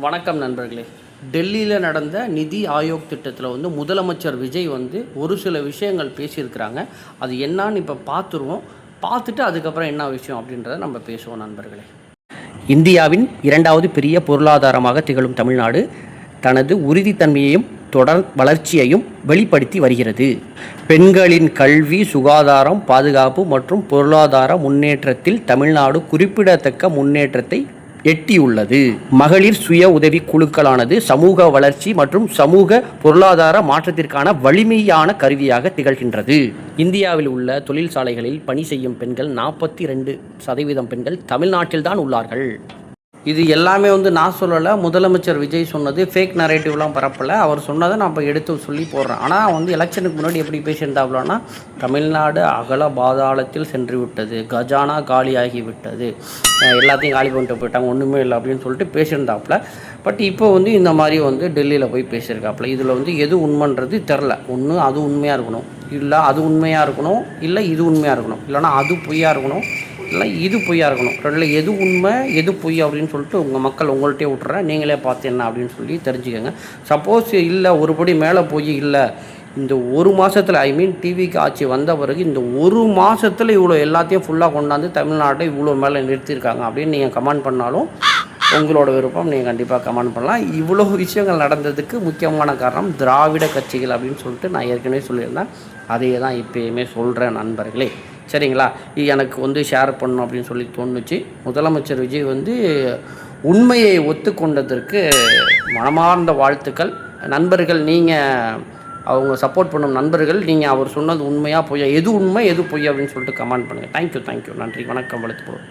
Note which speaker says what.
Speaker 1: வணக்கம் நண்பர்களே. டெல்லியில் நடந்த நிதி ஆயோக் திட்டத்தில் முதலமைச்சர் விஜய் ஒரு சில விஷயங்கள் பேசியிருக்கிறாங்க. அது என்னான்னு இப்போ பார்த்துருவோம். பார்த்துட்டு அதுக்கப்புறம் என்ன விஷயம் அப்படின்றத நம்ம பேசுவோம் நண்பர்களே. இந்தியாவின் 2வது பெரிய பொருளாதாரமாக திகழும் தமிழ்நாடு தனது உறுதித்தன்மையையும் தொடர் வளர்ச்சியையும் வெளிப்படுத்தி வருகிறது. பெண்களின் கல்வி, சுகாதாரம், பாதுகாப்பு மற்றும் பொருளாதார முன்னேற்றத்தில் தமிழ்நாடு குறிப்பிடத்தக்க முன்னேற்றத்தை எட்டியுள்ளது. மகளிர் சுய உதவி குழுக்களானது சமூக வளர்ச்சி மற்றும் சமூக பொருளாதார மாற்றத்திற்கான வலிமையான கருவியாக திகழ்கின்றது. இந்தியாவில் உள்ள தொழிற்சாலைகளில் பணி செய்யும் பெண்கள் 42% பெண்கள் தமிழ்நாட்டில்தான் உள்ளார்கள். இது எல்லாமே நான் சொல்லலை, முதலமைச்சர் விஜய் சொன்னது. ஃபேக் நரேட்டிவ்லாம் பரப்பலை. அவர் சொன்னதை நான் இப்போ எடுத்து சொல்லி போடுறேன். ஆனால் எலெக்ஷனுக்கு முன்னாடி எப்படி பேசியிருந்தாப்புலன்னா, தமிழ்நாடு அகல பாதாளத்தில் சென்று விட்டது, கஜானா காலியாகி விட்டது, எல்லாத்தையும் காலி பண்ணிட்டு போயிட்டாங்க, ஒன்றுமே இல்லை அப்படின்னு சொல்லிட்டு பேசியிருந்தாப்புல. பட் இப்போ இந்த மாதிரி டெல்லியில் போய் பேசியிருக்காப்புல. இதில் எது உண்மைன்றது தெரில. ஒன்று அது உண்மையாக இருக்கணும், இல்லை அது உண்மையாக இருக்கணும், இல்லை இது உண்மையாக இருக்கணும், இல்லைனா அது பொய்யாக இருக்கணும், இல்லை இது பொய்யாக இருக்கணும். ரெண்டில் எது உண்மை எது பொய் அப்படின்னு சொல்லிட்டு உங்கள் மக்கள் உங்கள்கிட்டே விட்டுறேன். நீங்களே பார்த்து என்ன அப்படின்னு சொல்லி தெரிஞ்சுக்கோங்க. சப்போஸ் இல்லை ஒருபடி மேலே போய் இல்லை இந்த ஒரு மாதத்தில் டிவிக்கு ஆட்சி வந்த பிறகு இந்த ஒரு மாதத்தில் இவ்வளோ எல்லாத்தையும் ஃபுல்லாக கொண்டாந்து தமிழ்நாட்டை இவ்வளோ மேலே நிறுத்தியிருக்காங்க அப்படின்னு நீங்கள் கமெண்ட் பண்ணாலும் உங்களோட விருப்பம். நீங்கள் கண்டிப்பாக கமெண்ட் பண்ணலாம். இவ்வளோ விஷயங்கள் நடந்ததுக்கு முக்கியமான காரணம் திராவிட கட்சிகள் அப்படின்னு சொல்லிட்டு நான் ஏற்கனவே சொல்லியிருந்தேன். அதையே தான் இப்போயுமே சொல்கிறேன் நண்பர்களே. சரிங்களா? எனக்கு ஷேர் பண்ணணும் அப்படின்னு சொல்லி தோணுச்சு. முதலமைச்சர் விஜய் உண்மையை ஒத்துக்கொண்டதற்கு மனமார்ந்த வாழ்த்துக்கள். நண்பர்கள், நீங்கள் அவங்க சப்போர்ட் பண்ணும் நண்பர்கள், நீங்கள் அவர் சொன்னது உண்மையாக பொய்யா, எது உண்மை எது பொய் அப்படின்னு சொல்லிட்டு கமெண்ட் பண்ணுங்கள். தேங்க்யூ. நன்றி, வணக்கம், வளர்த்து போடுவோம்.